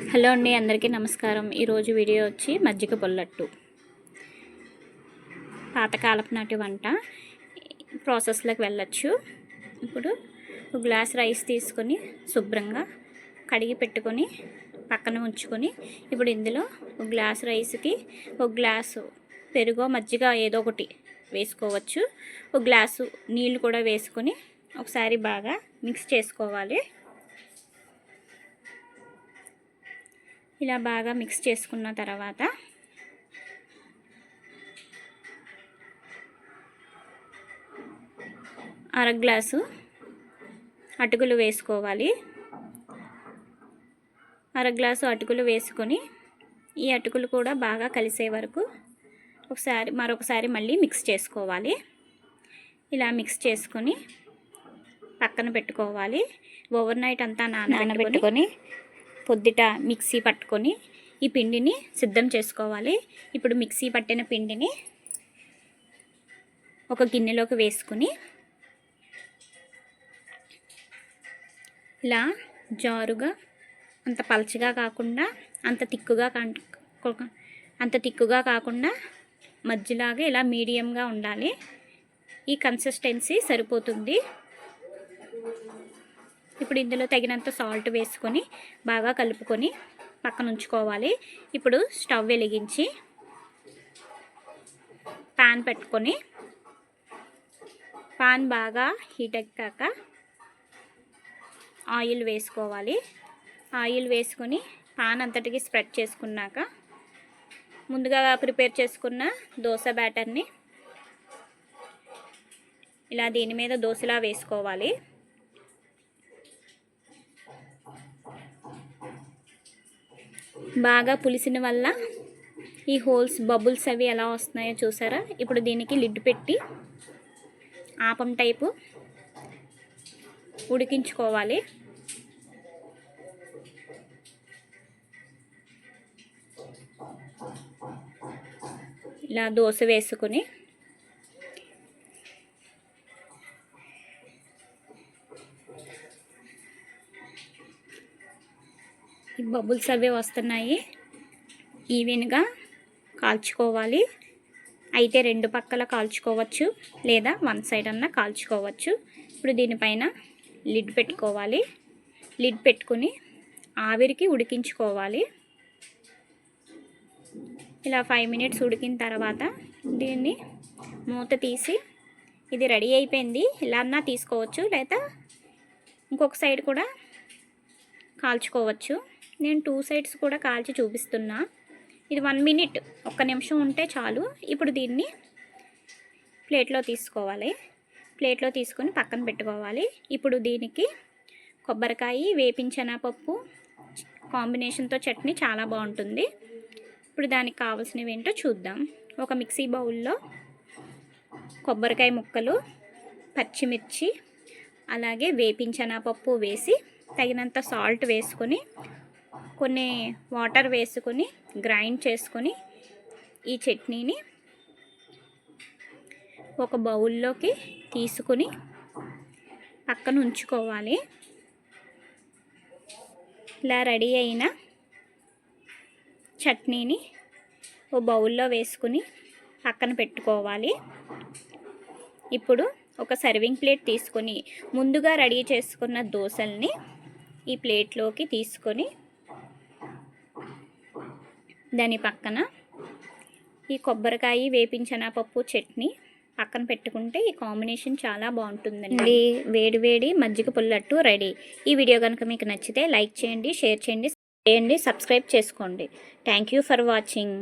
Hello అండి, అందరికీ నమస్కారం. ఈరోజు వీడియో వచ్చి మజ్జిగ పుల్లట్టు. పాతకాలపు నాటి వంట. ప్రాసెస్లోకి వెళ్ళచ్చు. ఇప్పుడు ఒక గ్లాస్ రైస్ తీసుకొని శుభ్రంగా కడిగి పెట్టుకొని పక్కన ఉంచుకొని, ఇప్పుడు ఇందులో ఒక గ్లాస్ రైస్కి ఒక గ్లాసు పెరుగో మజ్జిగ ఏదో ఒకటి వేసుకోవచ్చు. ఒక గ్లాసు నీళ్ళు కూడా వేసుకొని ఒకసారి బాగా మిక్స్ చేసుకోవాలి. ఇలా బాగా మిక్స్ చేసుకున్న తర్వాత అర గ్లాసు అటుకులు వేసుకోవాలి. అర గ్లాసు అటుకులు వేసుకొని ఈ అటుకులు కూడా బాగా కలిసే వరకు మరొకసారి మళ్ళీ మిక్స్ చేసుకోవాలి. ఇలా మిక్స్ చేసుకొని పక్కన పెట్టుకోవాలి. ఓవర్ నైట్ అంతా నానబెట్టుకొని పొద్దుట మిక్సీ పట్టుకొని ఈ పిండిని సిద్ధం చేసుకోవాలి. ఇప్పుడు మిక్సీ పట్టిన పిండిని ఒక గిన్నెలోకి వేసుకుని ఇలా జారుగా, అంత పలచగా కాకుండా అంత తిక్కుగా కాకుండా మధ్యలాగా ఇలా మీడియంగా ఉండాలి. ఈ కన్సిస్టెన్సీ సరిపోతుంది. ఇప్పుడు ఇందులో తగినంత సాల్ట్ వేసుకొని బాగా కలుపుకొని పక్కన ఉంచుకోవాలి. ఇప్పుడు స్టవ్ వెలిగించి పాన్ పెట్టుకొని పాన్ బాగా హీట్ ఎక్కాక ఆయిల్ వేసుకోవాలి. ఆయిల్ వేసుకొని పాన్ అంతటికి స్ప్రెడ్ చేసుకున్నాక ముందుగా ప్రిపేర్ చేసుకున్న దోశ బ్యాటర్ని ఇలా దీని మీద దోశలా వేసుకోవాలి. బాగా పులిసిన వల్ల ఈ హోల్స్ బబుల్స్ అవి ఎలా వస్తున్నాయో చూసారా. ఇప్పుడు దీనికి లిడ్ పెట్టి ఆపం టైపు ఉడికించుకోవాలి. ఇలా దోశ వేసుకొని ఈ బబుల్స్ అవి వస్తున్నాయి. ఈవెన్గా కాల్చుకోవాలి. అయితే రెండు పక్కల కాల్చుకోవచ్చు, లేదా వన్ సైడ్ అన్నా కాల్చుకోవచ్చు. ఇప్పుడు దీనిపైన లిడ్ పెట్టుకోవాలి. లిడ్ పెట్టుకుని ఆవిరికి ఉడికించుకోవాలి. ఇలా 5 మినిట్స్ ఉడికిన తర్వాత దీన్ని మూత తీసి ఇది రెడీ అయిపోయింది ఇలా అన్నా తీసుకోవచ్చు, లేదా ఇంకొక సైడ్ కూడా కాల్చుకోవచ్చు. నేను 2 సైడ్స్ కూడా కాల్చి చూపిస్తున్నా. ఇది 1 మినిట్, 1 నిమిషం ఉంటే చాలు. ఇప్పుడు దీన్ని ప్లేట్లో తీసుకోవాలి. ప్లేట్లో తీసుకొని పక్కన పెట్టుకోవాలి. ఇప్పుడు దీనికి కొబ్బరికాయ, వేపించిన పప్పు కాంబినేషన్తో చట్నీ చాలా బాగుంటుంది. ఇప్పుడు దానికి కావాల్సినవి ఏంటో చూద్దాం. ఒక మిక్సీ బౌల్లో కొబ్బరికాయ ముక్కలు, పచ్చిమిర్చి, అలాగే వేపించిన పప్పు వేసి తగినంత సాల్ట్ వేసుకొని కొన్ని వాటర్ వేసుకొని గ్రైండ్ చేసుకొని ఈ చట్నీని ఒక బౌల్లోకి తీసుకొని పక్కన ఉంచుకోవాలి. ఇలా రెడీ అయిన చట్నీని ఓ బౌల్లో వేసుకుని పక్కన పెట్టుకోవాలి. ఇప్పుడు ఒక సర్వింగ్ ప్లేట్ తీసుకొని ముందుగా రెడీ చేసుకున్న దోశల్ని ఈ ప్లేట్లోకి తీసుకొని దాని పక్కన ఈ కొబ్బరికాయ, వేపించిన పప్పు చట్నీ పక్కన పెట్టుకుంటే ఈ కాంబినేషన్ చాలా బాగుంటుందండి. వేడి వేడి మజ్జిగ పుల్లట్టు రెడీ. ఈ వీడియో కనుక మీకు నచ్చితే లైక్ చేయండి, షేర్ చేయండి, సబ్స్క్రైబ్ చేసుకోండి. Thank you for watching.